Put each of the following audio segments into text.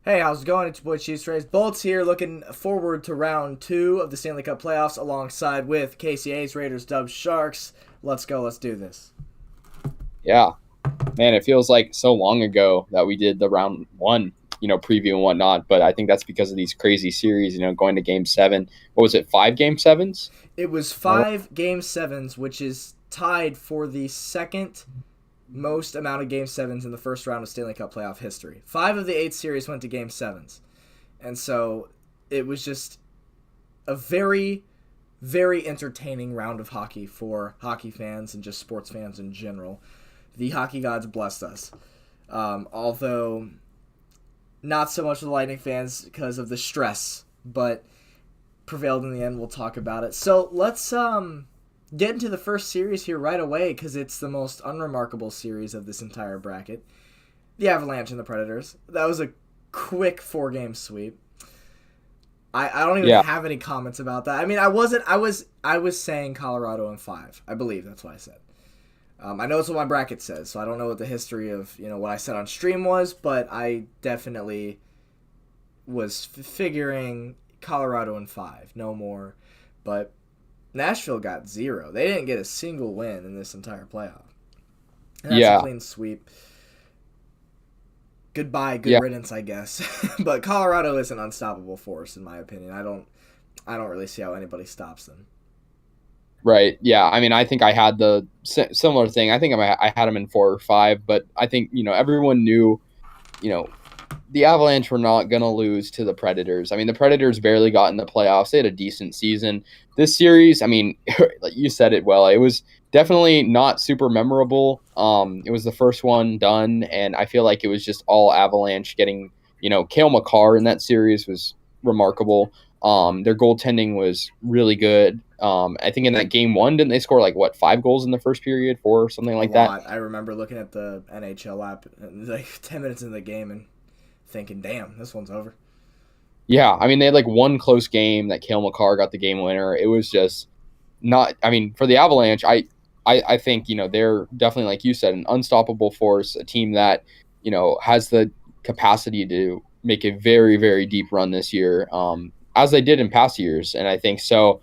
Hey, how's it going? It's your boy ChiefsRaysBolts here, looking forward to round two of the Stanley Cup playoffs alongside with A'sRaidersDubsSharks. Let's go, let's do this. Yeah, man, it feels like so long ago that we did the round one, preview and whatnot. But I think that's because of these crazy series, going to game seven. What was it, five game sevens? It was Am I right? five game sevens, which is tied for the second most amount of game sevens in the first round of Stanley Cup playoff history. Five of the eight series went to game sevens. And so it was just a very, very entertaining round of hockey for hockey fans and just sports fans in general. The hockey gods blessed us. Although not so much for the Lightning fans because of the stress, but prevailed in the end. We'll talk about it. So let's get into the first series here right away because it's the most unremarkable series of this entire bracket. The Avalanche and the Predators. That was a quick 4 game sweep. I don't even Yeah, have any comments about that. I mean, I was saying Colorado in 5. I believe that's what I said. I know it's what my bracket says, so I don't know what the history of what I said on stream was, but I definitely was figuring Colorado in 5, no more. But Nashville got 0. They didn't get a single win in this entire playoff, and that's a yeah, clean sweep. Goodbye, good yeah, riddance, I guess. But Colorado is an unstoppable force, in my opinion. I don't really see how anybody stops them. right. Yeah, I mean, I think I had the similar thing. I think I had them in four or five, but I think everyone knew, you know, the Avalanche were not going to lose to the Predators. I mean, the Predators barely got in the playoffs. They had a decent season. This series, I mean, like you said it well. It was definitely not super memorable. It was the first one done, and I feel like it was just all Avalanche getting, Cale Makar in that series was remarkable. Their goaltending was really good. I think in that game one, didn't they score like what, 5 goals in the first period, four or something A like that? lot. I remember looking at the NHL app like 10 minutes into the game and thinking, damn, this one's over. Yeah, I mean they had like one close game that Cale Makar got the game winner. It was just not. I mean, for the Avalanche, I think they're definitely, like you said, an unstoppable force, a team that has the capacity to make a very very deep run this year, as they did in past years, and I think so.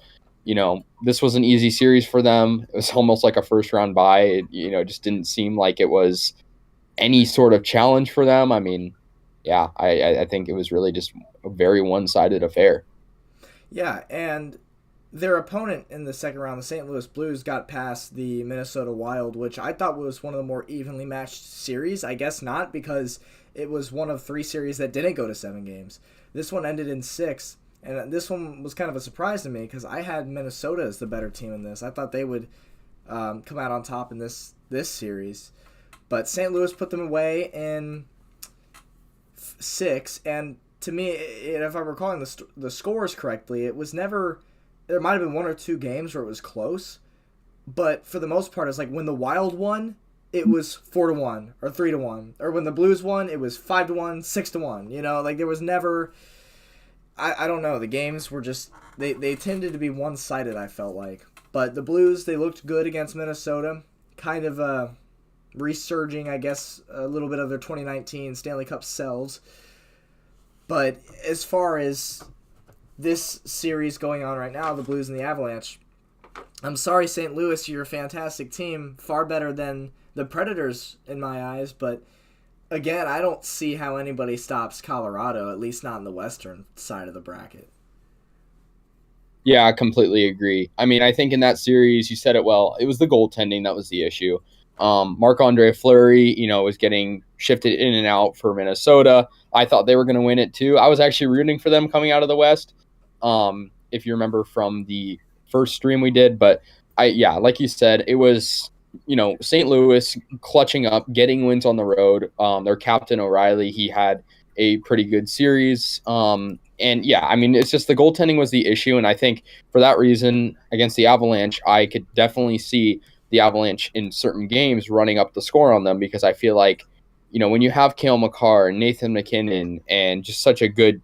This was an easy series for them. It was almost like a first round bye. It just didn't seem like it was any sort of challenge for them. I mean, yeah, I think it was really just a very one sided affair. Yeah, and their opponent in the second round, the St. Louis Blues, got past the Minnesota Wild, which I thought was one of the more evenly matched series. I guess not, because it was one of 3 series that didn't go to 7 games. This one ended in 6, and this one was kind of a surprise to me because I had Minnesota as the better team in this. I thought they would come out on top in this series, but St. Louis put them away in 6, and to me, if I'm recalling the scores correctly, it was never. There might have been 1 or 2 games where it was close, but for the most part, it's like when the Wild won, it was 4-1 or 3-1, or when the Blues won, it was 5-1, 6-1. Like there was never. I don't know. The games were just they tended to be one sided. I felt like, but the Blues, they looked good against Minnesota, kind of resurging, I guess, a little bit of their 2019 Stanley Cup selves. But as far as this series going on right now, the Blues and the Avalanche, I'm sorry, St. Louis, you're a fantastic team, far better than the Predators in my eyes, but again, I don't see how anybody stops Colorado, at least not in the western side of the bracket. Yeah, I completely agree. I mean, I think in that series, you said it well. It was the goaltending that was the issue. Marc-Andre Fleury, was getting shifted in and out for Minnesota. I thought they were going to win it too. I was actually rooting for them coming out of the West, if you remember from the first stream we did. But yeah, like you said, it was, St. Louis clutching up, getting wins on the road. Their captain, O'Reilly, he had a pretty good series. And yeah, I mean, it's just the goaltending was the issue. And I think for that reason, against the Avalanche, I could definitely see the Avalanche in certain games running up the score on them because I feel like, when you have Cale Makar, Nathan McKinnon, and just such a good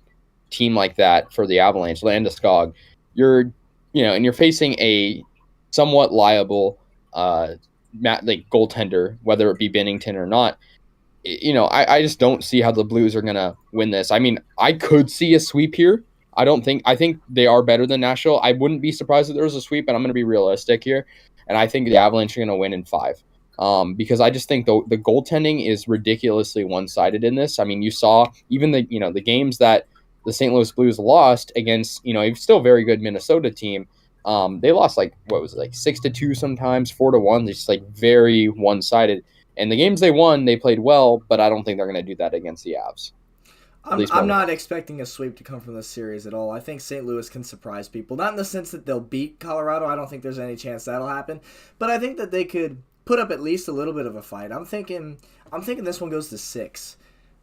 team like that for the Avalanche, Landeskog, you're, and you're facing a somewhat liable like goaltender, whether it be Bennington or not. I just don't see how the Blues are going to win this. I mean, I could see a sweep here. I think they are better than Nashville. I wouldn't be surprised if there was a sweep, and I'm going to be realistic here. And I think the Avalanche are going to win in 5. Because I just think the goaltending is ridiculously one-sided in this. I mean, you saw even the games that the St. Louis Blues lost against, a still very good Minnesota team. They lost like 6-2 sometimes, 4-1. They're just like very one-sided. And the games they won, they played well, but I don't think they're going to do that against the Avs. I'm not expecting a sweep to come from this series at all. I think St. Louis can surprise people. Not in the sense that they'll beat Colorado. I don't think there's any chance that'll happen. But I think that they could put up at least a little bit of a fight. I'm thinking this one goes to 6.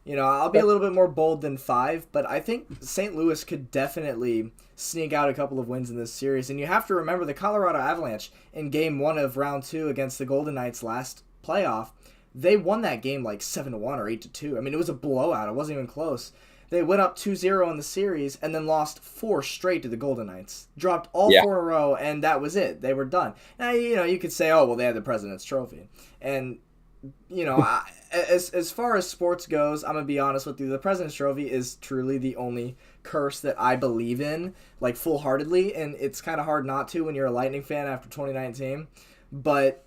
I'll be a little bit more bold than 5, but I think St. Louis could definitely sneak out a couple of wins in this series. And you have to remember the Colorado Avalanche in Game 1 of Round 2 against the Golden Knights last playoff, they won that game like 7-1 or 8-2. I mean, it was a blowout. It wasn't even close. They went up 2-0 in the series and then lost 4 straight to the Golden Knights. Dropped all 4 in a row, and that was it. They were done. Now, you could say, oh, well, they had the President's Trophy. And, as far as sports goes, I'm going to be honest with you, the President's Trophy is truly the only curse that I believe in, like, full-heartedly, and it's kind of hard not to when you're a Lightning fan after 2019. But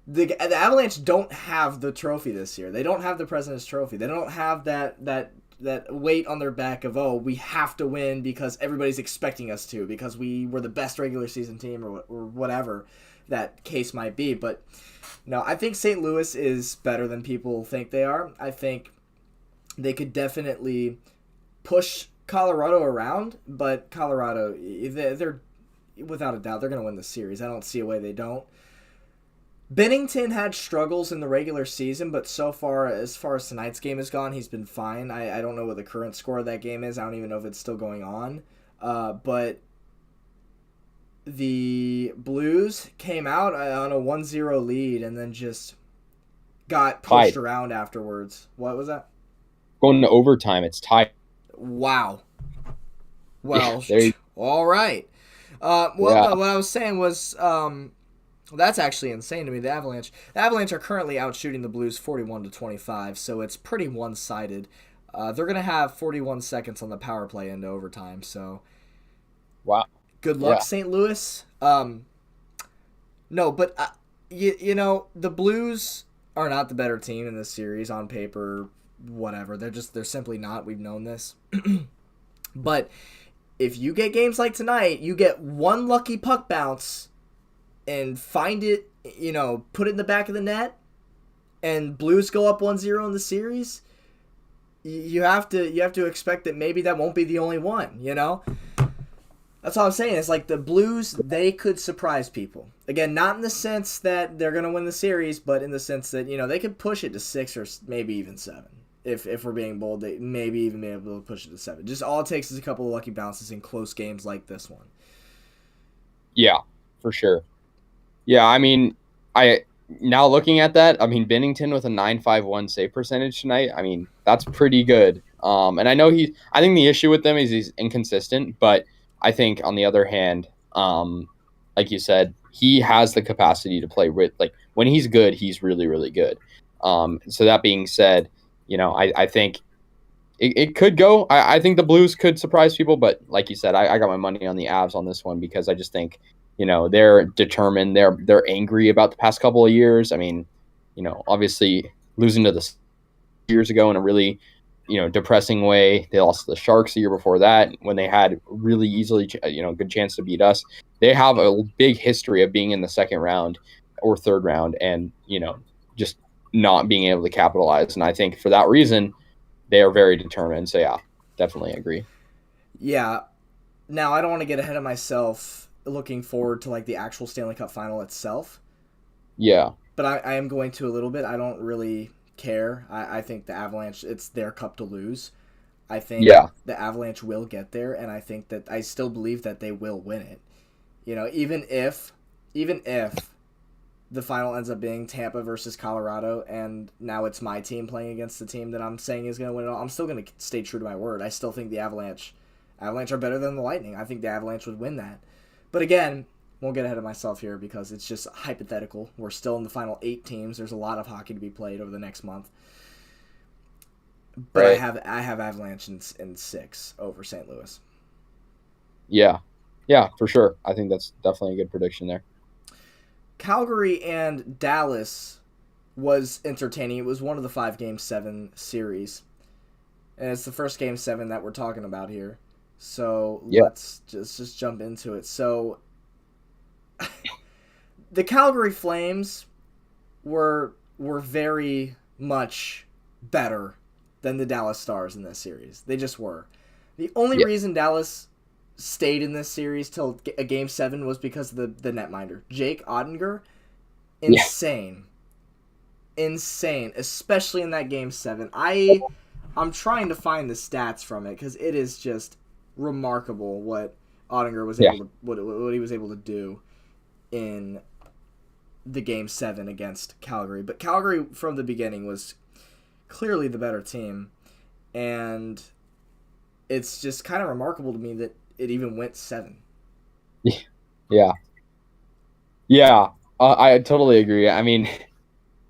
the Avalanche don't have the trophy this year. They don't have the President's Trophy. They don't have that weight on their back of, oh, we have to win because everybody's expecting us to, because we were the best regular season team or whatever that case might be. But no, I think St. Louis is better than people think they are. I think they could definitely push Colorado around, but Colorado, they're without a doubt, they're going to win the series. I don't see a way they don't. Bennington had struggles in the regular season, but so far as tonight's game has gone, he's been fine. I don't know what the current score of that game is. I don't even know if it's still going on. But the Blues came out on a 1-0 lead and then just got pushed around afterwards. What was that? Going to overtime, it's tied. Wow. Well, all right. What I was saying was... that's actually insane to me. The Avalanche are currently outshooting the Blues 41-25, so it's pretty one-sided. They're going to have 41 seconds on the power play into overtime, so wow. Good luck, St. Louis. No, but the Blues are not the better team in this series on paper, whatever. They're simply not. We've known this. But if you get games like tonight, you get one lucky puck bounce and find it, put it in the back of the net, and Blues go up 1-0 in the series, you have to expect that maybe that won't be the only one, That's all I'm saying. It's like the Blues, they could surprise people. Again, not in the sense that they're going to win the series, but in the sense that, they could push it to 6 or maybe even 7. If we're being bold, they maybe even be able to push it to 7. Just all it takes is a couple of lucky bounces in close games like this one. Yeah, for sure. Yeah, I mean, now looking at that, I mean, Bennington with a .951 save percentage tonight, I mean, that's pretty good. And I think the issue with them is he's inconsistent, but I think on the other hand, like you said, he has the capacity to play with, like, when he's good, he's really, really good. So that being said, I think it could go. I think the Blues could surprise people, but like you said, I got my money on the Avs on this one because I just think, they're determined. They're angry about the past couple of years. I mean, obviously losing to the years ago in a really, depressing way. They lost to the Sharks the year before that when they had really easily, good chance to beat us. They have a big history of being in the second round or third round and, just not being able to capitalize. And I think for that reason, they are very determined. So yeah, definitely agree. Yeah. Now I don't want to get ahead of myself looking forward to like the actual Stanley Cup final itself. Yeah. But I am going to a little bit. I don't really care. I think the Avalanche, it's their cup to lose. I think the Avalanche will get there, and I think that I still believe that they will win it. Even if the final ends up being Tampa versus Colorado, and now it's my team playing against the team that I'm saying is going to win it all, I'm still going to stay true to my word. I still think the Avalanche are better than the Lightning. I think the Avalanche would win that. But again, won't get ahead of myself here because it's just hypothetical. We're still in the final 8 teams. There's a lot of hockey to be played over the next month. but Right. I have Avalanche in 6 over St. Louis. Yeah. Yeah, for sure. I think that's definitely a good prediction there. Calgary and Dallas was entertaining. It was one of the 5 Game 7 series. And it's the first Game 7 that we're talking about here. So Yeah. let's just jump into it. So the Calgary Flames were very much better than the Dallas Stars in this series. They just were. The only Yeah. reason Dallas stayed in this series till a Game 7 was because of the netminder. Jake Ottinger, Yeah. insane. Insane, especially in that Game 7. I'm trying to find the stats from it because it is just remarkable what Ottinger was Yeah. able to what he was able to do in the Game 7 against Calgary. But Calgary from the beginning was clearly the better team, and it's just kind of remarkable to me that it even went 7. Yeah. Yeah. I totally agree. I mean,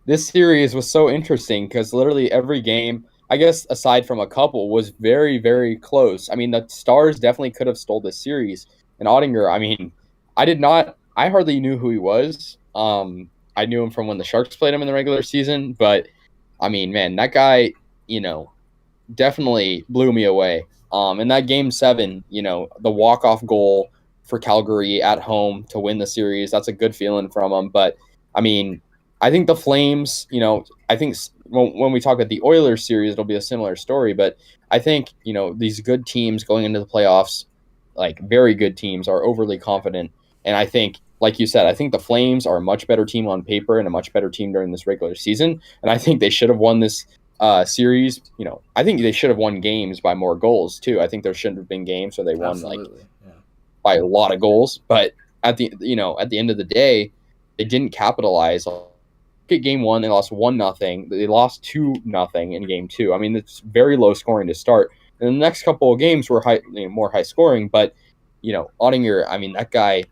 this series was so interesting because literally every game, I guess aside from a couple, was very, very close. I mean, the Stars definitely could have stole this series. And Ottinger, I mean, I hardly knew who he was. I knew him from when the Sharks played him in the regular season, but I mean, man, that guy, you know, definitely blew me away. In that Game 7, the walk-off goal for Calgary at home to win the series, that's a good feeling from him. But I mean, I think the Flames, I think when we talk about the Oilers series, it'll be a similar story. But I think, these good teams going into the playoffs, like very good teams, are overly confident. And I think, like you said, I think the Flames are a much better team on paper and a much better team during this regular season. And I think they should have won this series. I think they should have won games by more goals too. I think there shouldn't have been games, so they won Absolutely, yeah. by a lot of goals. But at the end of the day, they didn't capitalize. At Game 1, they lost 1-0. They lost 2-0 in Game 2. I mean, it's very low scoring to start. And the next couple of games were more high scoring. But Ottinger, I mean, that guy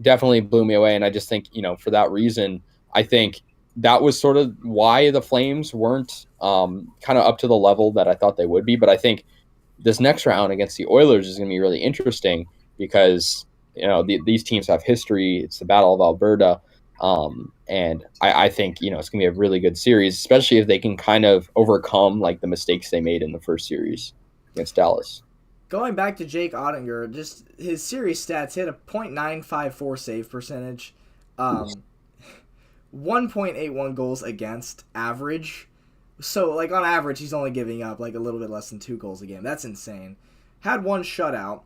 definitely blew me away. And I just think for that reason, I think that was sort of why the Flames weren't kind of up to the level that I thought they would be. But I think this next round against the Oilers is going to be really interesting because these teams have history. It's the Battle of Alberta, and I think it's going to be a really good series, especially if they can kind of overcome like the mistakes they made in the first series against Dallas. Going back to Jake Ottinger, just his series stats, he had a .954 save percentage, 1.81 goals against average. So, like, on average, he's only giving up, like, a little bit less than 2 goals a game. That's insane. Had 1 shutout.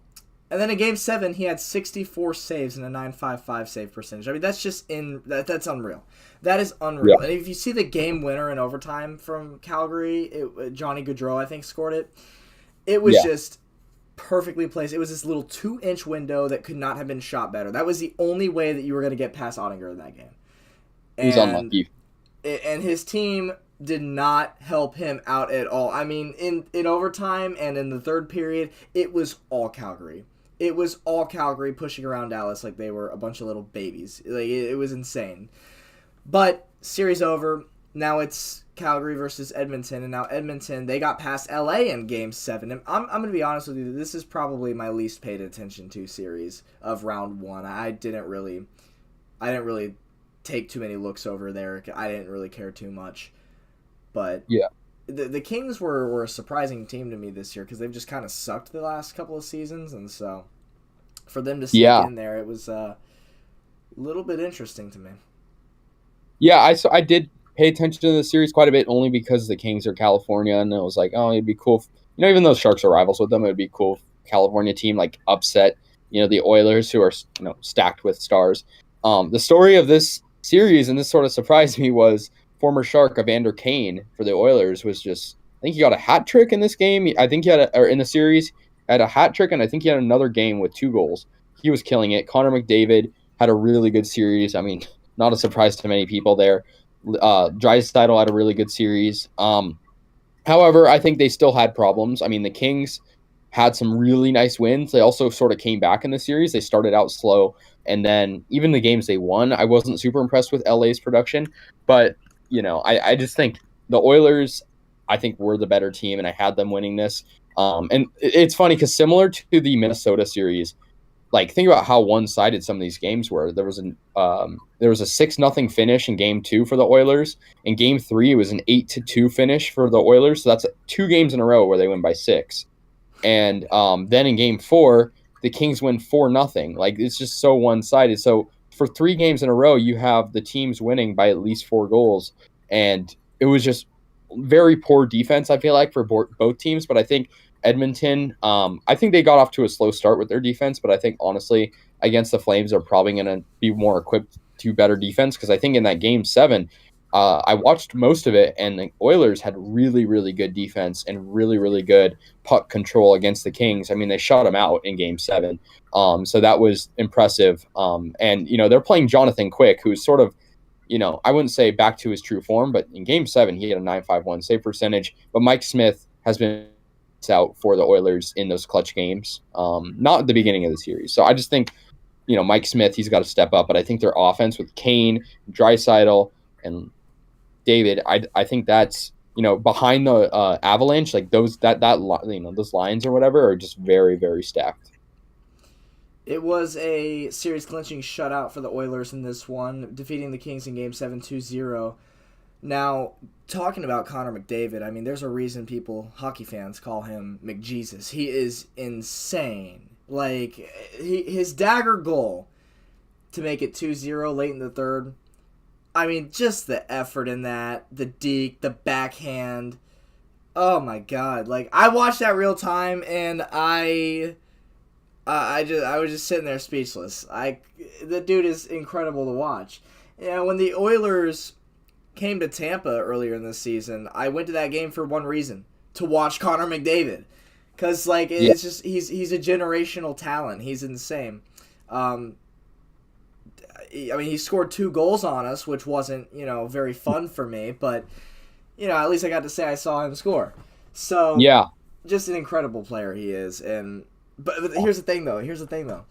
And then in Game 7, he had 64 saves and a .955 save percentage. I mean, that's just that's unreal. That is unreal. Yeah. And if you see the game winner in overtime from Calgary, Johnny Gaudreau, I think, scored it. It was just perfectly placed. It was this little 2-inch window that could not have been shot better. That was the only way that you were going to get past Ottinger in that game. He's unlucky. And his team did not help him out at all. I mean, in overtime and in the third period, it was all Calgary. It was all Calgary pushing around Dallas like they were a bunch of little babies. Like it was insane. But series over. Now it's Calgary versus Edmonton, and now Edmonton, they got past LA in Game 7. And I'm going to be honest with you, this is probably my least paid attention to series of round 1. I didn't really take too many looks over there. I didn't really care too much. But yeah, the Kings were a surprising team to me this year because they've just kind of sucked the last couple of seasons, and so for them to sneak in there, it was a little bit interesting to me. Yeah, I did pay attention to the series quite a bit only because the Kings are California, and it was like, oh, it'd be cool. Even though Sharks are rivals with them, it'd be cool if California team like upset the Oilers, who are stacked with stars. The story of this series, and this sort of surprised me, was former Shark Evander Kane for the Oilers was just, I think he got a hat trick in this game. I think he had in the series had a hat trick, and I think he had another game with 2 goals. He was killing it. Conor McDavid had a really good series. I mean, not a surprise to many people there. Draisaitl had a really good series. However, I think they still had problems. I mean, the Kings had some really nice wins. They also sort of came back in the series. They started out slow, and then even the games they won, I wasn't super impressed with LA's production. But I just think the Oilers, I think we're the better team, and I had them winning this. And it's funny because similar to the Minnesota series, like think about how one-sided some of these games were. There was a 6-0 finish in Game 2 for the Oilers. In Game 3, it was an 8-2 finish for the Oilers. So that's 2 games in a row where they win by 6. And then in Game 4, the Kings win 4-0. Like it's just so one-sided. So for 3 games in a row, you have the teams winning by at least 4 goals, and it was just very poor defense. I feel like for both teams, but I think Edmonton, I think they got off to a slow start with their defense, but I think honestly against the Flames they're probably going to be more equipped to better defense, because I think in that Game 7, I watched most of it, and the Oilers had really, really good defense and really, really good puck control against the Kings. I mean, they shut them out in Game 7, so that was impressive. And they're playing Jonathan Quick, who's sort of, I wouldn't say back to his true form, but in Game 7 he had a .951 save percentage. But Mike Smith has been out for the Oilers in those clutch games, not at the beginning of the series. So I just think, Mike Smith, he's got to step up. But I think their offense with Kane, Draisaitl, and David, I think that's, behind the Avalanche, like those those lines or whatever are just very, very stacked. It was a series clinching shutout for the Oilers in this one, defeating the Kings in Game 7 2-0. Now, talking about Conor McDavid, I mean, there's a reason hockey fans, call him McJesus. He is insane. Like, his dagger goal to make it 2-0 late in the third, I mean, just the effort in that, the deke, the backhand. Oh my God! Like, I watched that real time, and I was just sitting there speechless. The dude is incredible to watch. When the Oilers came to Tampa earlier in this season, I went to that game for one reason: to watch Conor McDavid, because it's just he's a generational talent. He's insane. I mean, he scored 2 goals on us, which wasn't very fun for me, but at least I got to say I saw him score. So yeah, just an incredible player he is. But here's the thing though.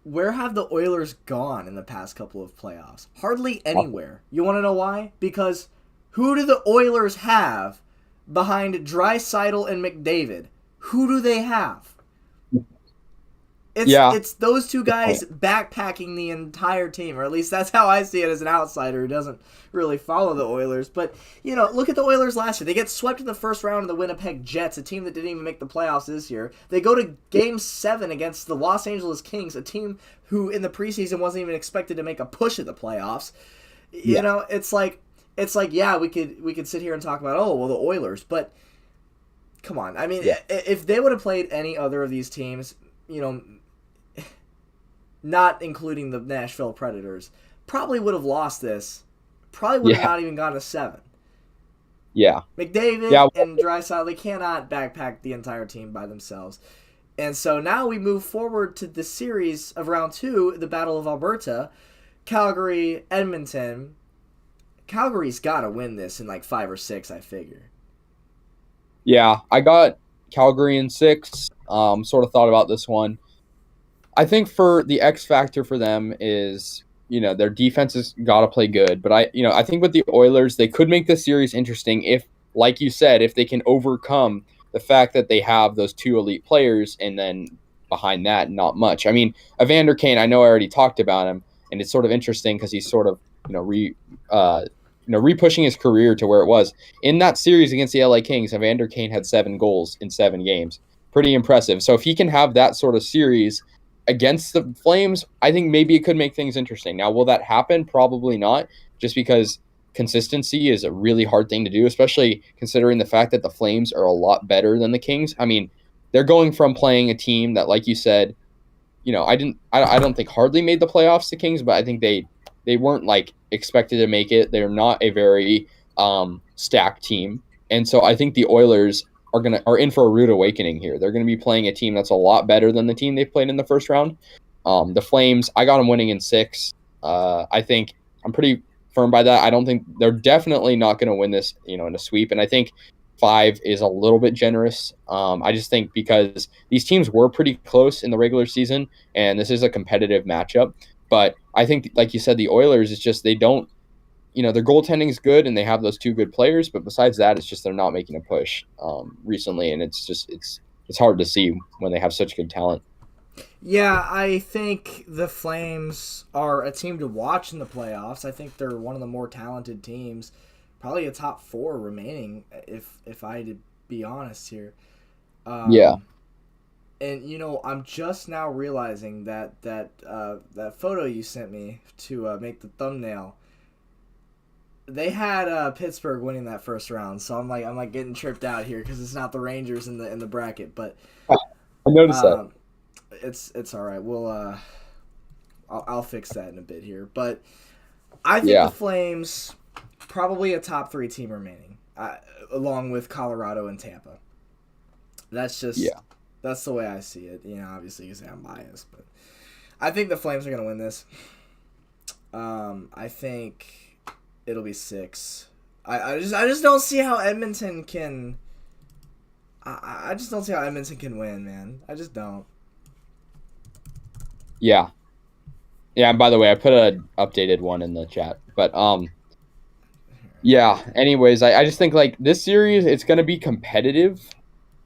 Where have the Oilers gone in the past couple of playoffs? Hardly anywhere. You want to know why? Because who do the Oilers have behind Draisaitl and McDavid? Who do they have? It's those 2 guys backpacking the entire team, or at least that's how I see it as an outsider who doesn't really follow the Oilers. But, look at the Oilers last year. They get swept in the first round of the Winnipeg Jets, a team that didn't even make the playoffs this year. They go to Game 7 against the Los Angeles Kings, a team who in the preseason wasn't even expected to make a push at the playoffs. It's like we could sit here and talk about, the Oilers, but come on. I mean, if they would have played any other of these teams, not including the Nashville Predators, probably would have lost this. Probably would have not even gone to 7. Yeah. McDavid and Draisaitl, they cannot backpack the entire team by themselves. And so now we move forward to the series of round 2, the Battle of Alberta. Calgary, Edmonton. Calgary's got to win this in 5 or 6, I figure. Yeah, I got Calgary in 6. Sort of thought about this one. I think for the X factor for them is, their defense has got to play good. But I think with the Oilers, they could make this series interesting if, like you said, if they can overcome the fact that they have those 2 elite players, and then behind that, not much. I mean, Evander Kane, I know I already talked about him, and it's sort of interesting because he's sort of, re-pushing his career to where it was. In that series against the LA Kings, Evander Kane had 7 goals in 7 games. Pretty impressive. So if he can have that sort of series against the Flames, I think maybe it could make things interesting. Now, will that happen? Probably not, just because consistency is a really hard thing to do, especially considering the fact that the Flames are a lot better than the Kings. I mean, they're going from playing a team that, like you said, I don't think hardly made the playoffs, the Kings, but I think they weren't expected to make it. They're not a very stacked team. And so I think the Oilers are in for a rude awakening here. They're going to be playing a team that's a lot better than the team they played in the first round. The Flames, I got them winning in 6. I think I'm pretty firm by that. I don't think they're definitely not going to win this, in a sweep. And I think 5 is a little bit generous. I just think because these teams were pretty close in the regular season, and this is a competitive matchup. But I think, like you said, the Oilers, it's just they don't their goaltending is good and they have those two good players, but besides that, it's just they're not making a push recently, and it's hard to see when they have such good talent. Yeah, I think the Flames are a team to watch in the playoffs. I think they're one of the more talented teams, probably a top 4 remaining, if I had to be honest here. Yeah. And I'm just now realizing that photo you sent me to make the thumbnail. They had Pittsburgh winning that first round, so I'm like getting tripped out here because it's not the Rangers in the bracket, but I noticed that. It's all right. We'll I'll fix that in a bit here, but I think the Flames probably a top 3 team remaining, along with Colorado and Tampa. That's just that's the way I see it. Obviously you say I'm biased, but I think the Flames are gonna win this. I think it'll be 6. I just don't see how Edmonton can. I just don't see how Edmonton can win, man. I just don't. Yeah. Yeah, and by the way, I put an updated one in the chat. But yeah, anyways, I just think like this series, it's going to be competitive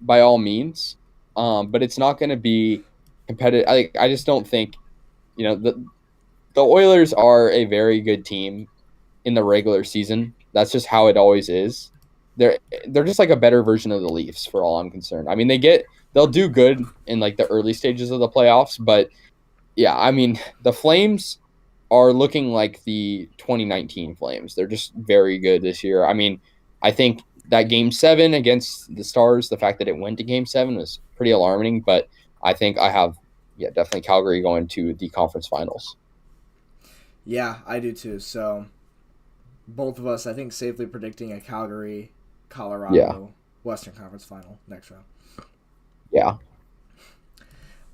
by all means. But it's not going to be competitive. I just don't think, the Oilers are a very good team in the regular season. That's just how it always is. They're just like a better version of the Leafs for all I'm concerned. I mean, they'll do good in like the early stages of the playoffs, but yeah, I mean, the Flames are looking like the 2019 Flames. They're just very good this year. I mean, I think that Game 7 against the Stars, the fact that it went to Game 7 was pretty alarming, but I think I have, definitely Calgary going to the conference finals. Yeah, I do too. So both of us, I think, safely predicting a Calgary, Colorado, Western Conference final next round. Yeah.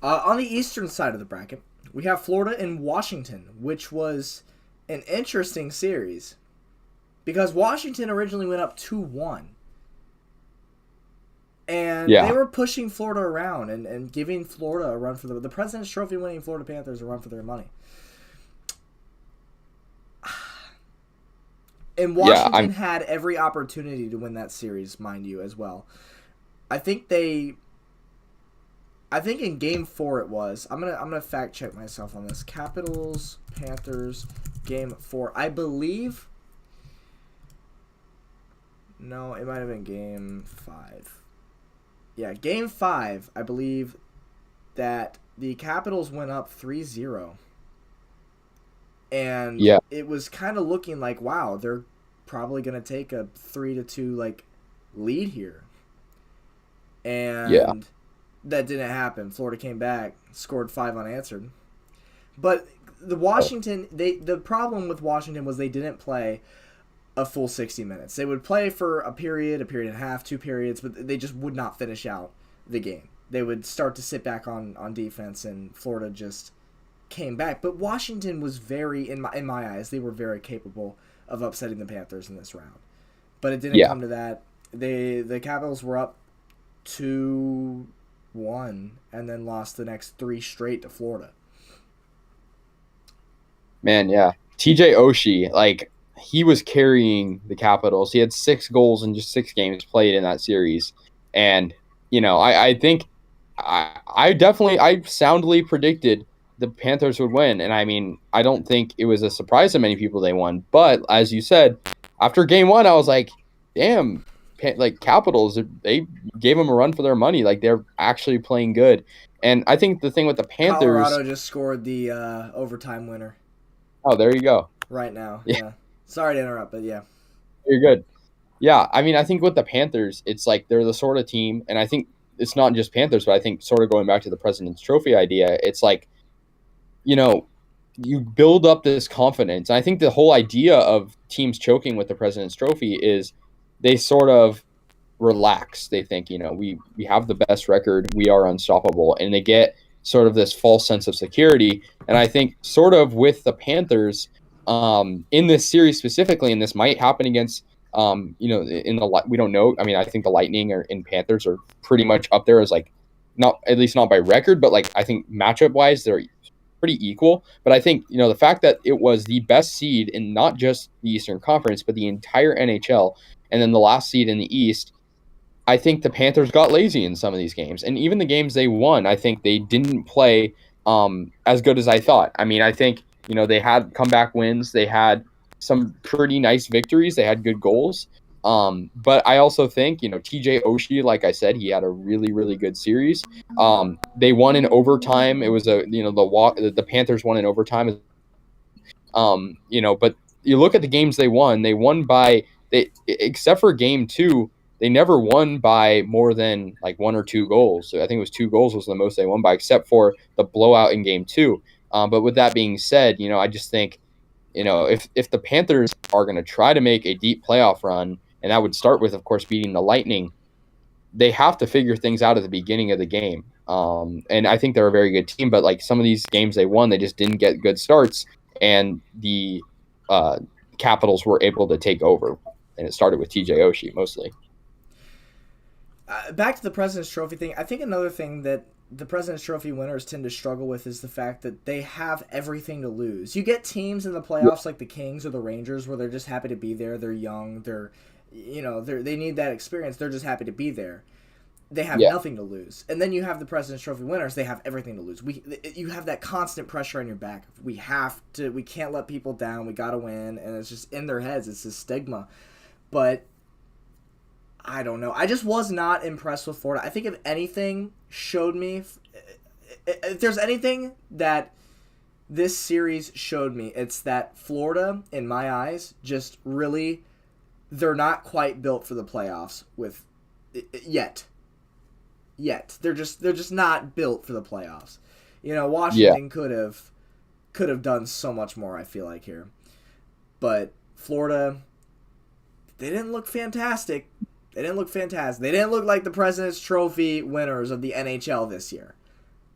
On the eastern side of the bracket, we have Florida and Washington, which was an interesting series because Washington originally went up 2-1. And they were pushing Florida around and giving Florida a run for the President's Trophy winning Florida Panthers a run for their money. And Washington had every opportunity to win that series, mind you, as well. I think in Game 4 it was. I'm gonna fact check myself on this. Capitals, Panthers, Game 4. I believe. No, it might have been Game 5. Yeah, Game 5. I believe that the Capitals went up 3-0. And it was kind of looking like, wow, they're probably gonna take a 3-2 lead here. And that didn't happen. Florida came back, scored 5 unanswered. But the problem with Washington was they didn't play a full 60 minutes. They would play for a period and a half, 2 periods, but they just would not finish out the game. They would start to sit back on defense, and Florida just came back. But Washington was in my eyes, they were very capable of upsetting the Panthers in this round. But it didn't come to that. The Capitals were up 2-1 and then lost the next 3 straight to Florida. Man, yeah. TJ Oshie, he was carrying the Capitals. He had 6 goals in just 6 games played in that series. And, I think I soundly predicted the Panthers would win. And I mean, I don't think it was a surprise to many people they won. But as you said, after Game 1, I was like, damn, Capitals, they gave them a run for their money. They're actually playing good. And I think the thing with the Panthers... Colorado just scored the overtime winner. Oh, there you go. Right now, yeah. Sorry to interrupt, but yeah. You're good. Yeah, I mean, I think with the Panthers, it's they're the sort of team, and I think it's not just Panthers, but I think sort of going back to the President's Trophy idea, it's you build up this confidence. And I think the whole idea of teams choking with the President's Trophy is they sort of relax. They think, we have the best record, we are unstoppable, and they get sort of this false sense of security. And I think sort of with the Panthers, in this series specifically, and this might happen against, we don't know. I mean, I think the Lightning and Panthers are pretty much up there as not, at least not by record, but I think matchup wise, they're pretty equal. But I think, the fact that it was the best seed in not just the Eastern Conference, but the entire NHL, and then the last seed in the East, I think the Panthers got lazy in some of these games. And even the games they won, I think they didn't play as good as I thought. I mean, I think, they had comeback wins. They had some pretty nice victories. They had good goals. But I also think, TJ Oshie, like I said, he had a really, really good series. They won in overtime. It was the Panthers won in overtime. But you look at the games they won by, except for game 2, they never won by more than like 1 or 2 goals. So I think it was 2 goals was the most they won by, except for the blowout in game 2. But with that being said, I just think, if the Panthers are going to try to make a deep playoff run, and that would start with, of course, beating the Lightning, they have to figure things out at the beginning of the game. And I think they're a very good team, but like some of these games they won, they just didn't get good starts, and the Capitals were able to take over. And it started with TJ Oshie mostly. Back to the President's Trophy thing, I think another thing that the President's Trophy winners tend to struggle with is the fact that they have everything to lose. You get teams in the playoffs like the Kings or the Rangers where they're just happy to be there. They're young. They need that experience. They're just happy to be there. They have nothing to lose. And then you have the President's Trophy winners. They have everything to lose. You have that constant pressure on your back. We can't let people down. We got to win. And it's just in their heads. It's a stigma. But I don't know. I just was not impressed with Florida. I think if anything showed me, if there's anything that this series showed me, it's that Florida, in my eyes, just really, they're not quite built for the playoffs yet. They're just not built for the playoffs. Washington could have done so much more, I feel like, here. But Florida, they didn't look fantastic. They didn't look like the President's Trophy winners of the NHL this year.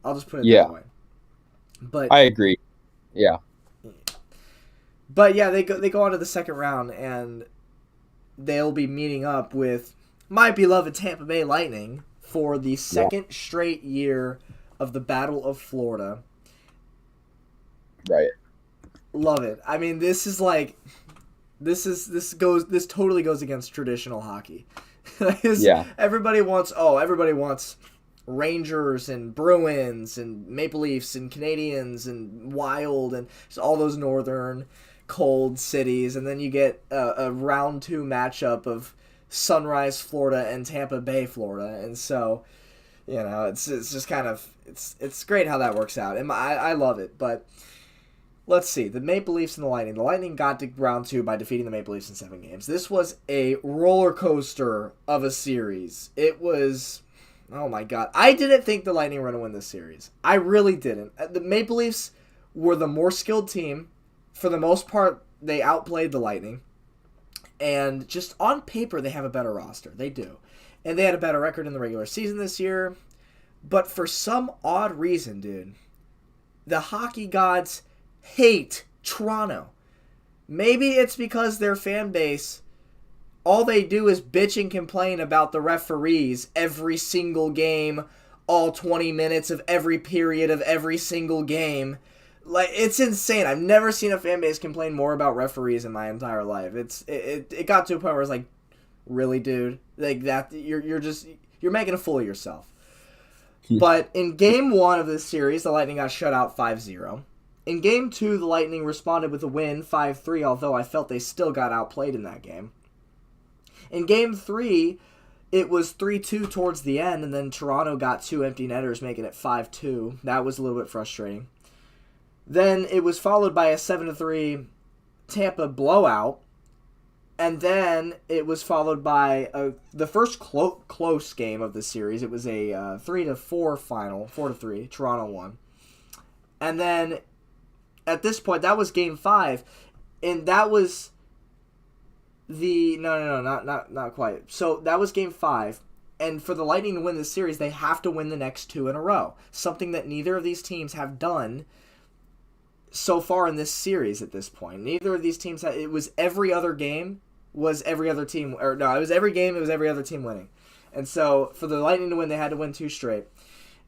I'll just put it that way. But I agree. Yeah. But yeah, they go on to the second round, and they'll be meeting up with my beloved Tampa Bay Lightning for the second straight year of the Battle of Florida. Right. Love it. I mean, this totally goes against traditional hockey. Everybody wants Rangers and Bruins and Maple Leafs and Canadiens and Wild and just all those northern cold cities, and then you get a round 2 matchup of Sunrise, Florida and Tampa Bay, Florida, and so it's just kind of it's great how that works out, and I love it. But let's see, the Maple Leafs and the Lightning. The Lightning got to round 2 by defeating the Maple Leafs in 7 games. This was a roller coaster of a series. It was, oh my god, I didn't think the Lightning were going to win this series. I really didn't. The Maple Leafs were the more skilled team. For the most part, they outplayed the Lightning. And just on paper, they have a better roster. They do. And they had a better record in the regular season this year. But for some odd reason, dude, the hockey gods hate Toronto. Maybe it's because their fan base, all they do is bitch and complain about the referees every single game, all 20 minutes of every period of every single game. Like, it's insane. I've never seen a fan base complain more about referees in my entire life. It got to a point where it's like, really, dude? Like, that you're making a fool of yourself. But in game 1 of this series, the Lightning got shut out 5-0. In game 2, the Lightning responded with a win 5-3, although I felt they still got outplayed in that game. In game 3, it was 3-2 towards the end, and then Toronto got 2 empty netters, making it 5-2. That was a little bit frustrating. Then it was followed by a 7-3 Tampa blowout, and then it was followed by the first close game of the series. It was a 3-4 final, 4-3. Toronto won. And then at this point, that was game 5, and that was not quite. So that was game 5, and for the Lightning to win this series, they have to win the next 2 in a row, something that neither of these teams have done so far in this series at this point. Neither of these teams had, it was every other game was every other team, or no, it was every game, it was every other team winning. And so for the Lightning to win, they had to win 2 straight.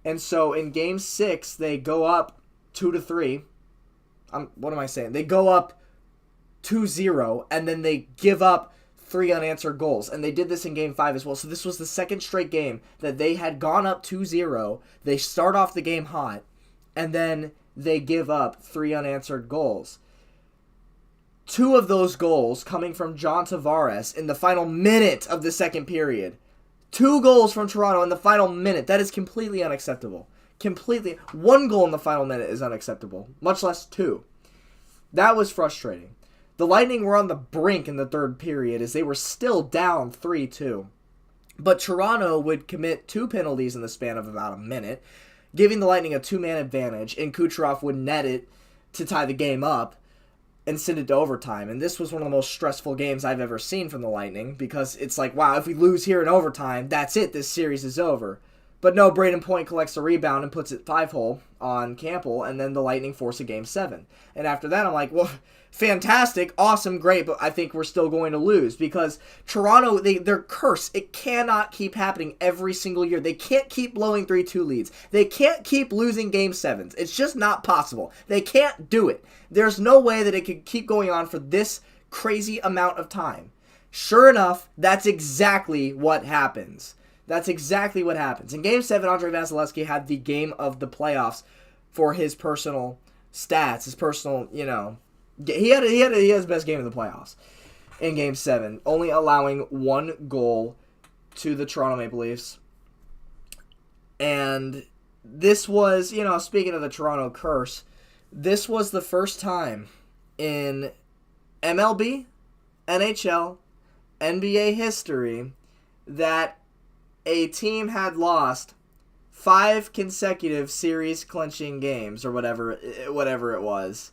And so in game 6, they go up 2-3. What am I saying? They go up 2-0, and then they give up 3 unanswered goals. And they did this in Game 5 as well. So this was the second straight game that they had gone up 2-0. They start off the game hot, and then they give up 3 unanswered goals. 2 of those goals coming from John Tavares in the final minute of the second period. 2 goals from Toronto in the final minute. That is completely unacceptable. Completely. 1 goal in the final minute is unacceptable, much less 2. That was frustrating. The Lightning were on the brink in the third period as they were still down 3-2. But Toronto would commit 2 penalties in the span of about a minute, giving the Lightning a 2-man advantage, and Kucherov would net it to tie the game up and send it to overtime. And this was one of the most stressful games I've ever seen from the Lightning, because it's like, wow, if we lose here in overtime, that's it, this series is over. But no, Braden Point collects a rebound and puts it 5-hole on Campbell, and then the Lightning force a Game 7. And after that, I'm like, well, fantastic, awesome, great, but I think we're still going to lose, because Toronto, they're cursed. It cannot keep happening every single year. They can't keep blowing 3-2 leads. They can't keep losing Game 7s. It's just not possible. They can't do it. There's no way that it could keep going on for this crazy amount of time. Sure enough, that's exactly what happens. That's exactly what happens. In Game 7, Andrei Vasilevsky had the game of the playoffs for his personal stats, his personal, he had his best game of the playoffs in Game 7, only allowing 1 goal to the Toronto Maple Leafs. And this was, speaking of the Toronto curse, this was the first time in MLB, NHL, NBA history that a team had lost 5 consecutive series-clinching games, or whatever it was.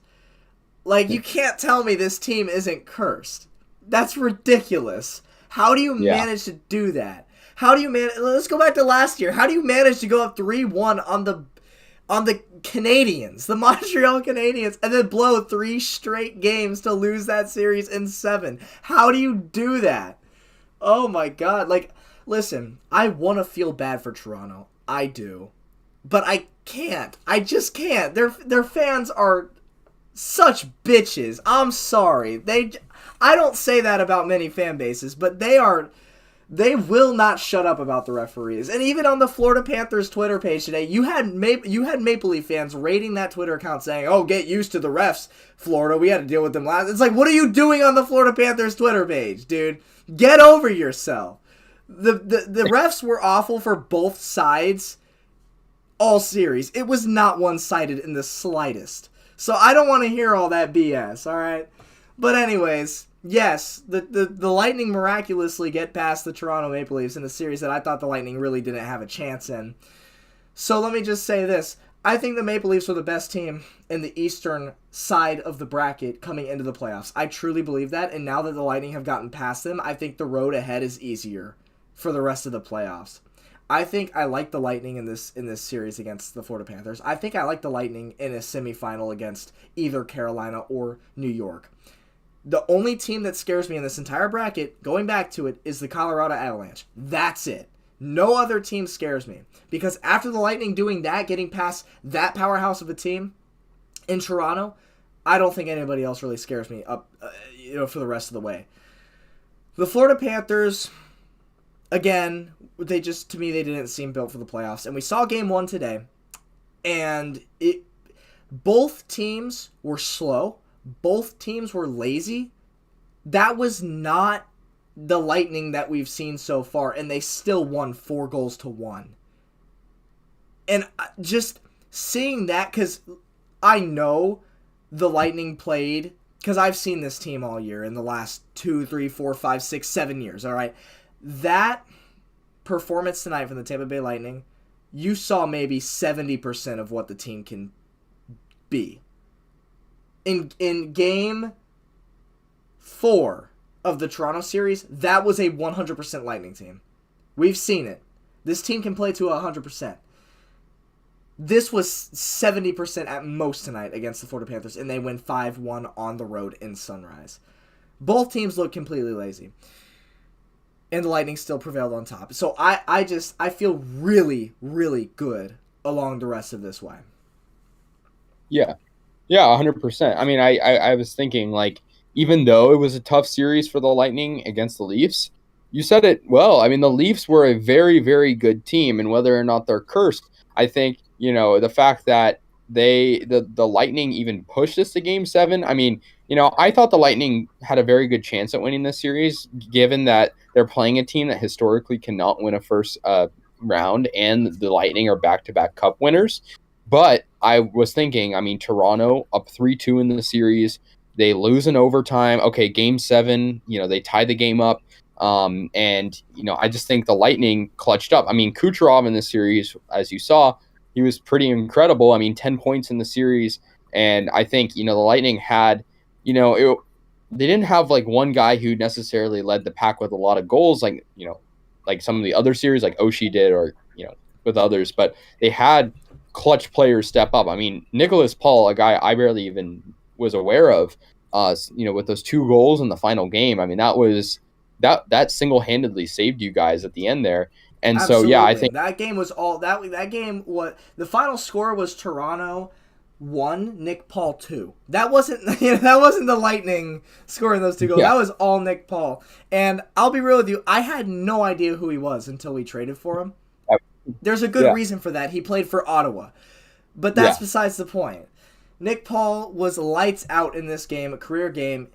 Like, you can't tell me this team isn't cursed. That's ridiculous. How do you manage to do that? How do you manage? Let's go back to last year. How do you manage to go up 3-1 on the Canadiens, the Montreal Canadiens, and then blow 3 straight games to lose that series in 7? How do you do that? Oh my God! Like, listen, I want to feel bad for Toronto. I do. But I can't. I just can't. Their fans are such bitches. I'm sorry. I don't say that about many fan bases, but they will not shut up about the referees. And even on the Florida Panthers Twitter page today, you had Maple Leaf fans rating that Twitter account saying, "Oh, get used to the refs, Florida. We had to deal with them last." It's like, what are you doing on the Florida Panthers Twitter page, dude? Get over yourself. The refs were awful for both sides all series. It was not one-sided in the slightest. So I don't want to hear all that BS, all right? But anyways, yes, the Lightning miraculously get past the Toronto Maple Leafs in a series that I thought the Lightning really didn't have a chance in. So let me just say this. I think the Maple Leafs were the best team in the eastern side of the bracket coming into the playoffs. I truly believe that, and now that the Lightning have gotten past them, I think the road ahead is easier for the rest of the playoffs. I think I like the Lightning in this series against the Florida Panthers. I think I like the Lightning in a semifinal against either Carolina or New York. The only team that scares me in this entire bracket, going back to it, is the Colorado Avalanche. That's it. No other team scares me. Because after the Lightning doing that, getting past that powerhouse of a team in Toronto, I don't think anybody else really scares me up, for the rest of the way. The Florida Panthers, again, they didn't seem built for the playoffs. And we saw Game 1 today, and both teams were slow. Both teams were lazy. That was not the Lightning that we've seen so far, and they still won 4-1. And just seeing that, because I know the Lightning played, because I've seen this team all year in the last 2, 3, 4, 5, 6, 7 years, all right? That performance tonight from the Tampa Bay Lightning, you saw maybe 70% of what the team can be. In Game 4 of the Toronto series, that was a 100% Lightning team. We've seen it. This team can play to 100%. This was 70% at most tonight against the Florida Panthers, and they win 5-1 on the road in Sunrise. Both teams look completely lazy. And the Lightning still prevailed on top. So I feel really, really good along the rest of this way. Yeah. Yeah, 100%. I mean, I was thinking, like, even though it was a tough series for the Lightning against the Leafs, you said it well. I mean, the Leafs were a very, very good team, and whether or not they're cursed, I think, the fact that the Lightning even pushed this to Game 7. I mean, I thought the Lightning had a very good chance at winning this series, given that they're playing a team that historically cannot win a first round, and the Lightning are back-to-back cup winners. But I was thinking, I mean, Toronto up 3-2 in the series. They lose in overtime. Okay, game 7, they tie the game up. And I just think the Lightning clutched up. I mean, Kucherov in this series, as you saw, he was pretty incredible. I mean, 10 points in the series. And I think, the Lightning had, they didn't have like one guy who necessarily led the pack with a lot of goals, like some of the other series, like Oshie did, or, with others, but they had clutch players step up. I mean, Nicholas Paul, a guy I barely even was aware of, with those 2 goals in the final game. I mean, that single-handedly saved you guys at the end there. And so, Absolutely. yeah, I think That game was all that game. What the final score was? Toronto 1, Nick Paul 2. That wasn't that wasn't the Lightning scoring those 2 goals. Yeah. That was all Nick Paul. And I'll be real with you, I had no idea who he was until we traded for him. There's a good reason for that. He played for Ottawa. But that's besides the point. Nick Paul was lights out in this game, a career game,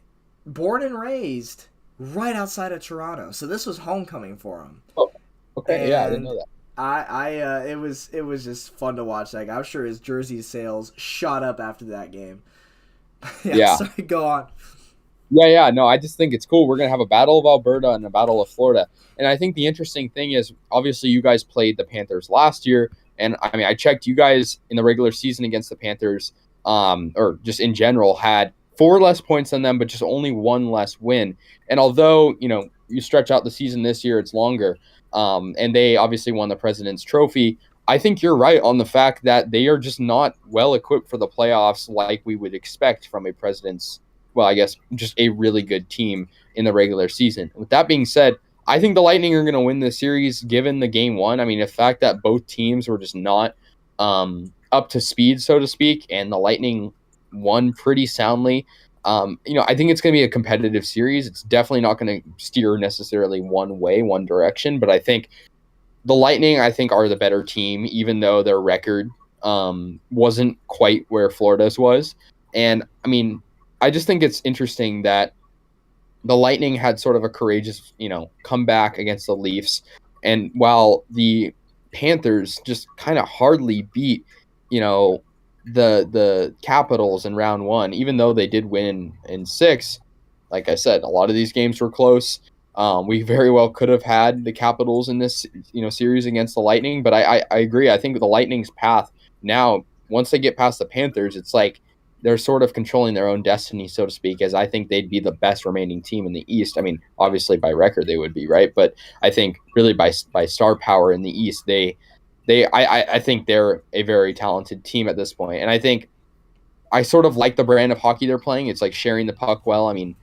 born and raised right outside of Toronto. So this was homecoming for him. Oh, okay, And yeah, I didn't know that. It was just fun to watch that guy. I'm sure his jersey sales shot up after that game. Yeah. Sorry, go on. Yeah, no, I just think it's cool. We're going to have a Battle of Alberta and a Battle of Florida. And I think the interesting thing is, obviously, you guys played the Panthers last year. And, I mean, I checked you guys in the regular season against the Panthers, or just in general, had 4 less points than them, but just only 1 less win. And although, you stretch out the season this year, it's longer. And they obviously won the President's Trophy. I think you're right on the fact that they are just not well equipped for the playoffs like we would expect from a President's, well, I guess just a really good team in the regular season. With that being said, I think the Lightning are going to win this series given the game 1. I mean, the fact that both teams were just not up to speed, so to speak, and the Lightning won pretty soundly. I think it's going to be a competitive series. It's definitely not going to steer necessarily one way, one direction, but I think the Lightning, are the better team, even though their record wasn't quite where Florida's was. And, I mean, I just think it's interesting that the Lightning had sort of a courageous, comeback against the Leafs. And while the Panthers just kind of hardly beat, the Capitals in round 1, even though they did win in 6, like I said, a lot of these games were close. We very well could have had the Capitals in this, series against the Lightning. But I agree. I think the Lightning's path now, once they get past the Panthers, it's like they're sort of controlling their own destiny, so to speak, as I think they'd be the best remaining team in the East. I mean, obviously by record they would be, right? But I think really by star power in the East, I think they're a very talented team at this point. And I think I sort of like the brand of hockey they're playing. It's like sharing the puck well. I mean,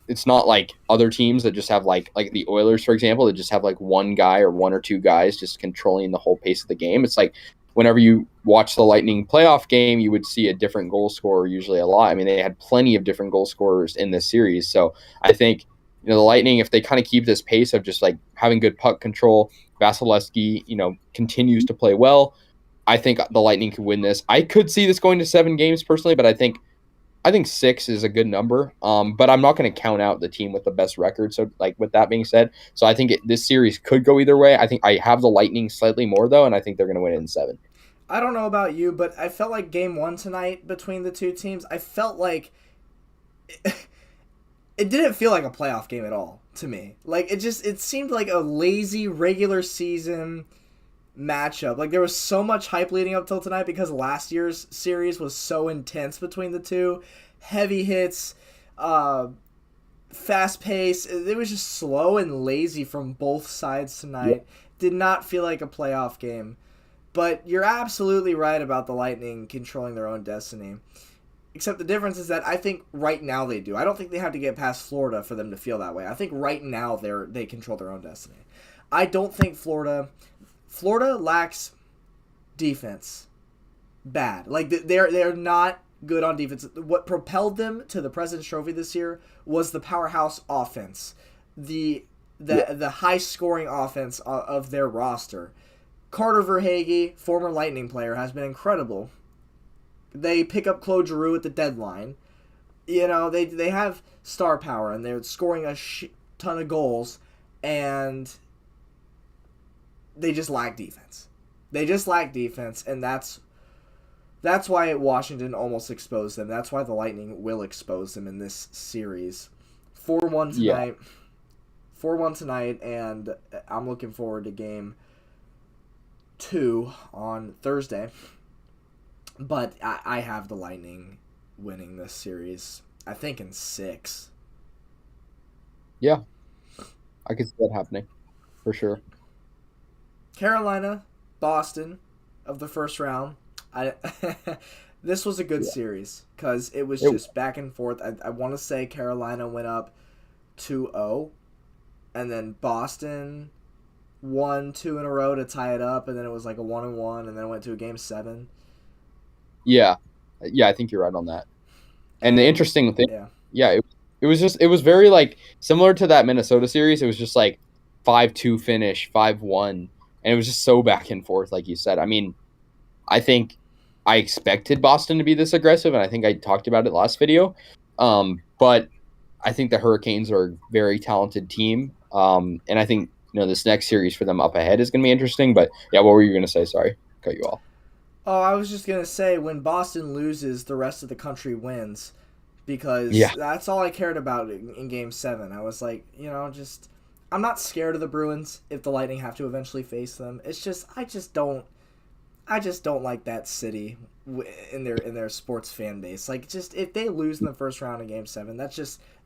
it's not like other teams that just have like the Oilers, for example, that just have like one guy or 1 or 2 guys just controlling the whole pace of the game. It's like whenever you watch the Lightning playoff game, you would see a different goal scorer usually a lot. I mean, they had plenty of different goal scorers in this series. So I think, the Lightning, if they kind of keep this pace of just like having good puck control, Vasilevsky, continues to play well, I think the Lightning could win this. I could see this going to 7 games personally, but I think 6 is a good number. But I'm not going to count out the team with the best record. So, like, with that being said, so I think this series could go either way. I think I have the Lightning slightly more, though, and I think they're going to win it in 7. I don't know about you, but I felt like game 1 tonight between the 2 teams, I felt like it didn't feel like a playoff game at all to me. Like, it seemed like a lazy regular season matchup. Like, there was so much hype leading up till tonight because last year's series was so intense between the two. Heavy hits, fast pace. It was just slow and lazy from both sides tonight. Yeah. Did not feel like a playoff game. But you're absolutely right about the Lightning controlling their own destiny. Except the difference is that I think right now they do. I don't think they have to get past Florida for them to feel that way. I think right now they control their own destiny. I don't think Florida lacks defense. bad. Like they're not good on defense. What propelled them to the President's Trophy this year was the powerhouse offense, the high scoring offense of their roster. Carter Verhaeghe, former Lightning player, has been incredible. They pick up Claude Giroux at the deadline. You know, they have star power, and they're scoring a ton of goals, and they just lack defense. And that's why Washington almost exposed them. That's why the Lightning will expose them in this series. 4-1 tonight. 4-1 tonight, and I'm looking forward to Game 2 on Thursday. But I have the Lightning winning this series, I think in 6. Yeah. I could see that happening, for sure. Carolina, Boston of the first round. This was a good series because it was just back and forth. I want to say Carolina went up 2-0, and then Boston won 2 in a row to tie it up, and then it was like a 1-1, and then it went to a Game 7. Yeah, I think you're right on that. And the interesting thing, it was very like similar to that Minnesota series. It was just like 5-2 finish, 5-1, and it was just so back and forth, like you said. I mean, I think I expected Boston to be this aggressive, and I think I talked about it last video. But I think the Hurricanes are a very talented team, and I think this next series for them up ahead is going to be interesting. But yeah, what were you going to say? Sorry, cut you off. Oh, I was just going to say, when Boston loses, the rest of the country wins. Because that's all I cared about in Game 7. I was like, I'm not scared of the Bruins if the Lightning have to eventually face them. It's just, I just don't like that city in their sports fan base. Like, just, if they lose in the first round of Game 7,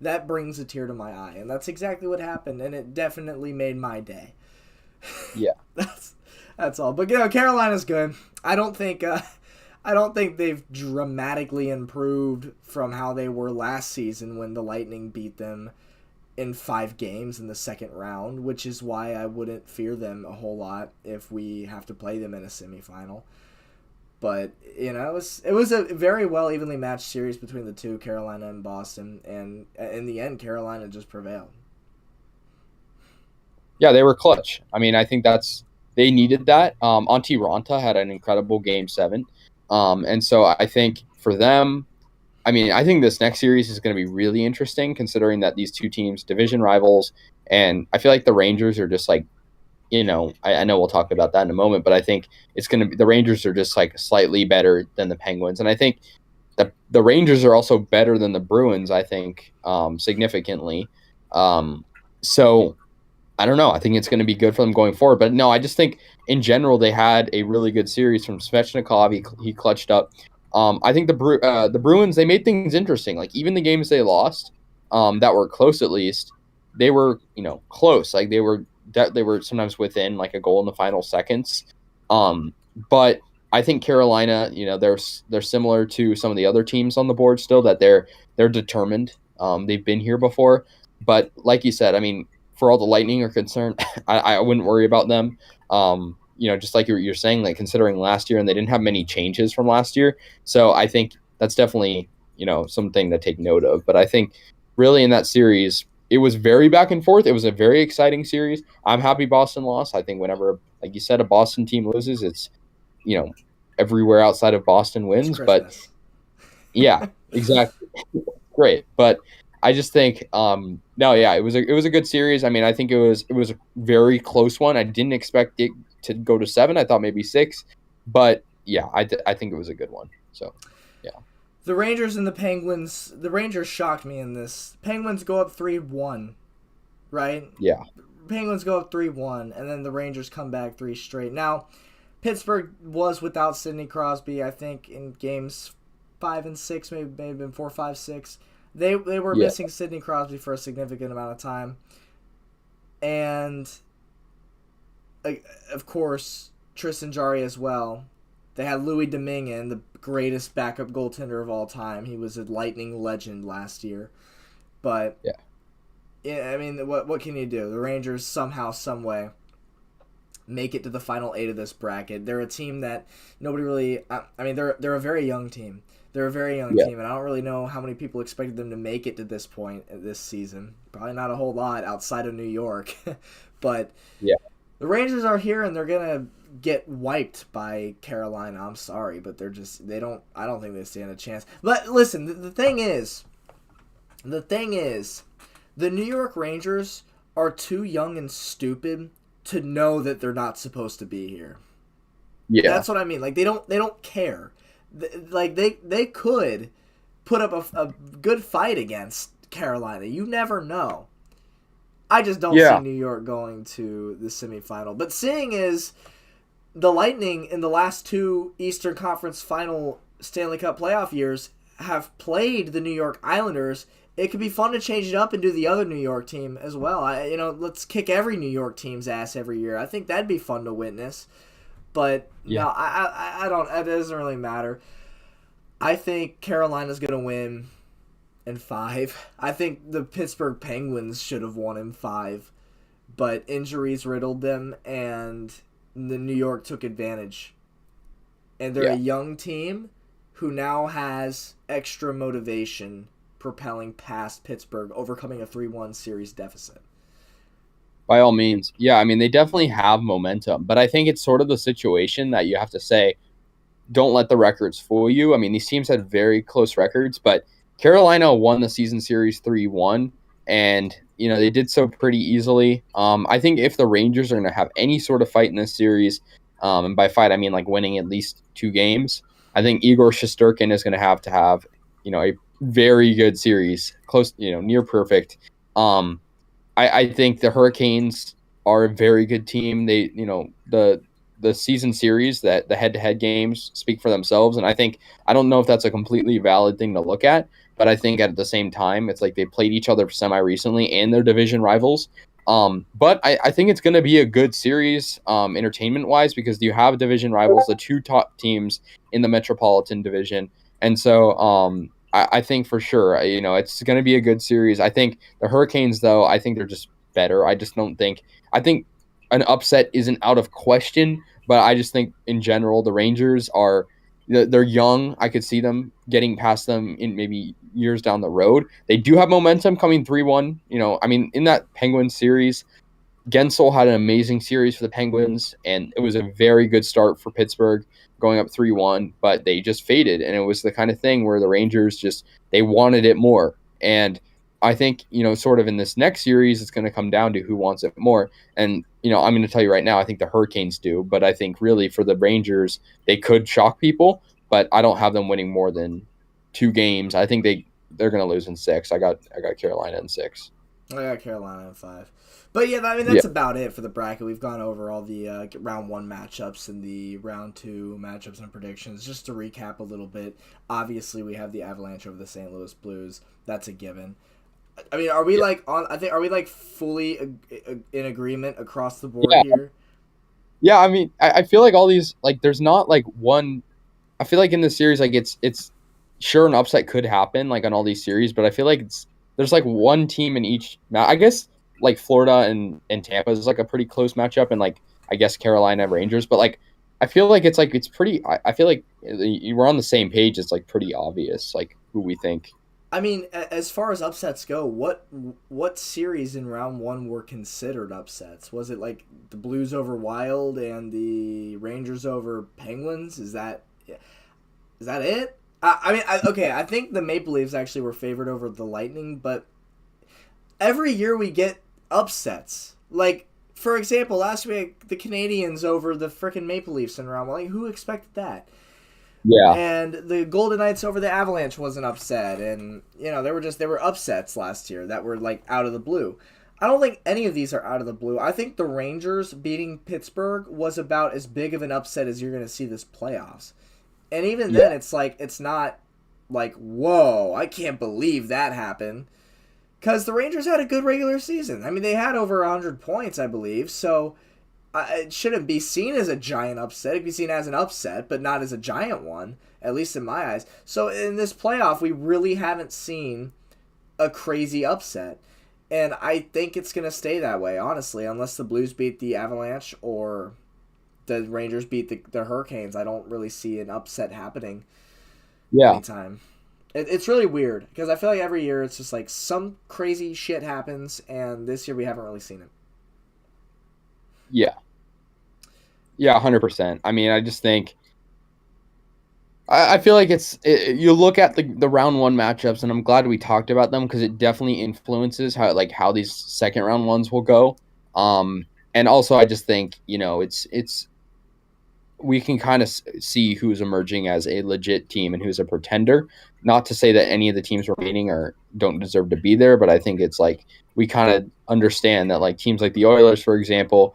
that brings a tear to my eye. And that's exactly what happened, and it definitely made my day. Yeah. That's all. But, Carolina's good. I don't think they've dramatically improved from how they were last season when the Lightning beat them in 5 games in the second round, which is why I wouldn't fear them a whole lot if we have to play them in a semifinal. But, it was a very well evenly matched series between the two, Carolina and Boston, and in the end, Carolina just prevailed. Yeah, they were clutch. I mean, I think they needed that. Antti Ranta had an incredible Game 7. And so I think for them, I mean, I think this next series is going to be really interesting considering that these two teams, division rivals, and I feel like the Rangers are just like, I know we'll talk about that in a moment, but I think it's going to be, the Rangers are just like slightly better than the Penguins. And I think the Rangers are also better than the Bruins, I think, significantly. So I don't know. I think it's going to be good for them going forward. But no, I just think in general they had a really good series from Svechnikov. He clutched up. I think the Bruins, they made things interesting. Like even the games they lost, that were close at least, they were close. Like they were sometimes within like a goal in the final seconds. But I think Carolina, they're similar to some of the other teams on the board still, that they're determined. They've been here before. But like you said, I mean, for all the Lightning are concerned, I wouldn't worry about them. Just like you're saying, like considering last year, and they didn't have many changes from last year. So I think that's definitely, something to take note of. But I think really in that series, it was very back and forth. It was a very exciting series. I'm happy Boston lost. I think whenever, like you said, a Boston team loses, it's, everywhere outside of Boston wins. But yeah, exactly. Great. But I just think, it was a good series. I mean, I think it was a very close one. I didn't expect it to go to 7. I thought maybe 6, but yeah, I think it was a good one. So, yeah. The Rangers and the Penguins. The Rangers shocked me in this. Penguins go up 3-1, right? Yeah. Penguins go up 3-1, and then the Rangers come back 3 straight. Now, Pittsburgh was without Sidney Crosby. I think in games 5 and 6, maybe have been 4, 5, 6. They were missing Sidney Crosby for a significant amount of time. And, of course, Tristan Jarry as well. They had Louis Domingue, the greatest backup goaltender of all time. He was a Lightning legend last year. But, I mean, what can you do? The Rangers somehow, some way, make it to the final 8 of this bracket. They're a team that nobody really. I mean, they're a very young team. They're a very young team, and I don't really know how many people expected them to make it to this point this season. Probably not a whole lot outside of New York, but the Rangers are here, and they're gonna get wiped by Carolina. I'm sorry, but I don't think they stand a chance. But listen, the thing is, the New York Rangers are too young and stupid to know that they're not supposed to be here. Yeah, that's what I mean. Like they don't care. Like they could put up a good fight against Carolina. You never know. I just don't see New York going to the semifinal. But seeing as the Lightning in the last 2 Eastern Conference Final Stanley Cup playoff years have played the New York Islanders, it could be fun to change it up and do the other New York team as well. Let's kick every New York team's ass every year. I think that'd be fun to witness. But no, I don't. It doesn't really matter. I think Carolina's gonna win in 5. I think the Pittsburgh Penguins should have won in 5, but injuries riddled them, and the New York took advantage. And they're a young team who now has extra motivation propelling past Pittsburgh, overcoming a 3-1 series deficit. By all means. Yeah, I mean, they definitely have momentum, but I think it's sort of the situation that you have to say, don't let the records fool you. I mean, these teams had very close records, but Carolina won the season series 3-1, and, they did so pretty easily. I think if the Rangers are going to have any sort of fight in this series, and by fight, I mean, like, winning at least 2 games, I think Igor Shesterkin is going to have, a very good series, close, near perfect. I think the Hurricanes are a very good team. They, the season series, that the head-to-head games speak for themselves. And I don't know if that's a completely valid thing to look at, but I think at the same time, it's like they played each other semi-recently and they're division rivals. But I think it's going to be a good series, entertainment-wise, because you have division rivals, the 2 top teams in the Metropolitan Division. And so I think for sure, it's going to be a good series. I think the Hurricanes, though, I think they're just better. I think an upset isn't out of question, but I just think in general, the Rangers they're young. I could see them getting past them in maybe years down the road. They do have momentum coming 3-1. In that Penguins series, Gensel had an amazing series for the Penguins, and it was a very good start for Pittsburgh going up 3-1, but they just faded, and it was the kind of thing where the Rangers they wanted it more. And I think, sort of in this next series, it's going to come down to who wants it more. And, I'm going to tell you right now, I think the Hurricanes do, but I think really for the Rangers, they could shock people, but I don't have them winning more than 2 games. I think they're going to lose in 6. I got Carolina in 6. I got Carolina in 5. But yeah, I mean, that's about it for the bracket. We've gone over all the round 1 matchups and the round 2 matchups and predictions. Just to recap a little bit, obviously we have the Avalanche over the St. Louis Blues. That's a given. I mean, are we are we fully in agreement across the board here? Yeah, I mean, I feel like all these, there's not one. I feel like in this series, it's sure an upset could happen on all these series, but I feel like there's one team in each. I guess Florida and Tampa is a pretty close matchup, and I guess Carolina Rangers, but I feel like it's pretty. I feel like we're on the same page. It's pretty obvious who we think. I mean, as far as upsets go, what series in round 1 were considered upsets? Was it the Blues over Wild and the Rangers over Penguins? Is that it? I think the Maple Leafs actually were favored over the Lightning, but every year we get upsets. For example, last week the Canadians over the frickin' Maple Leafs in round 1. Who expected that? Yeah. And the Golden Knights over the Avalanche was an upset, and they were upsets last year that were out of the blue. I don't think any of these are out of the blue. I think the Rangers beating Pittsburgh was about as big of an upset as you're going to see this playoffs. And even then, it's not whoa, I can't believe that happened. Because the Rangers had a good regular season. I mean, they had over 100 points, I believe, so it shouldn't be seen as a giant upset. It could be seen as an upset, but not as a giant one, at least in my eyes. So in this playoff, we really haven't seen a crazy upset. And I think it's going to stay that way, honestly, unless the Blues beat the Avalanche or the Rangers beat the Hurricanes. I don't really see an upset happening anytime. It's really weird because I feel like every year it's just like some crazy shit happens, and this year we haven't really seen it. Yeah. Yeah, 100%. I mean, I just think I feel like you look at the round one matchups, and I'm glad we talked about them because it definitely influences how these second round ones will go. And also I just think, it's we can kind of see who's emerging as a legit team and who's a pretender. Not to say that any of the teams remaining don't deserve to be there, but I think it's like we kind of understand that like teams like the Oilers, for example,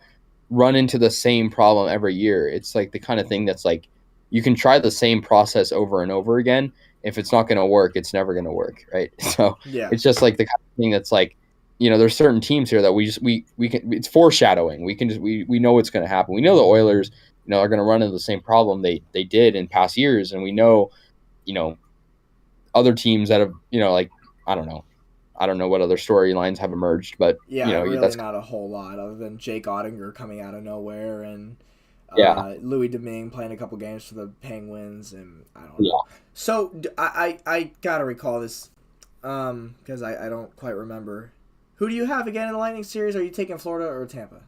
run into the same problem every year. It's like the kind of thing that's like you can try the same process over and over again. If it's not going to work, it's never going to work, right? So it's just like the kind of thing that's like, there's certain teams here that we can. It's foreshadowing. We know what's going to happen. We know the Oilers, are going to run into the same problem they did in past years, and we know, other teams that have, like I don't know what other storylines have emerged, but really that's not a whole lot other than Jake Ottinger coming out of nowhere and Louis Domingue playing a couple games for the Penguins, and I don't know. So I gotta recall this because I don't quite remember. Who do you have again in the Lightning series? Are you taking Florida or Tampa?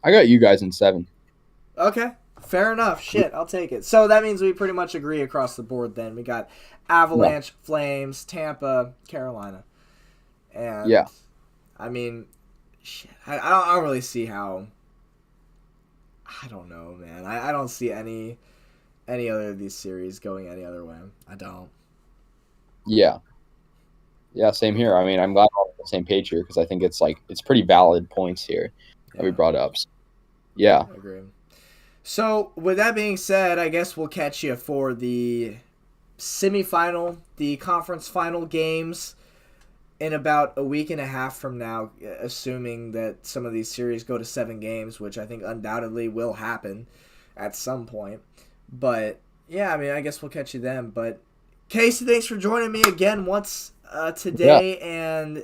I got you guys in 7. Okay, fair enough. Shit, I'll take it. So that means we pretty much agree across the board then. We got Avalanche, Flames, Tampa, Carolina. And I mean, shit, I don't really see how. I don't know, man. I don't see any other of these series going any other way. I don't. Yeah. Yeah, same here. I mean, I'm glad we're on the same page here because I think it's pretty valid points here that we brought up. So, yeah. I agree. So, with that being said, I guess we'll catch you for the semifinal, the conference final games in about a week and a half from now, assuming that some of these series go to 7 games, which I think undoubtedly will happen at some point. But, yeah, I mean, I guess we'll catch you then. But, Casey, thanks for joining me again once today, and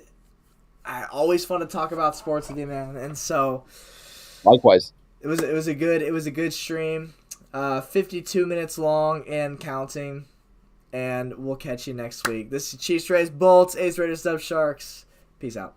always fun to talk about sports with you, man. And so, likewise, it was a good stream, 52 minutes long and counting. And we'll catch you next week. This is ChiefsRaysBolts, A'sRaidersDubsSharks. Peace out.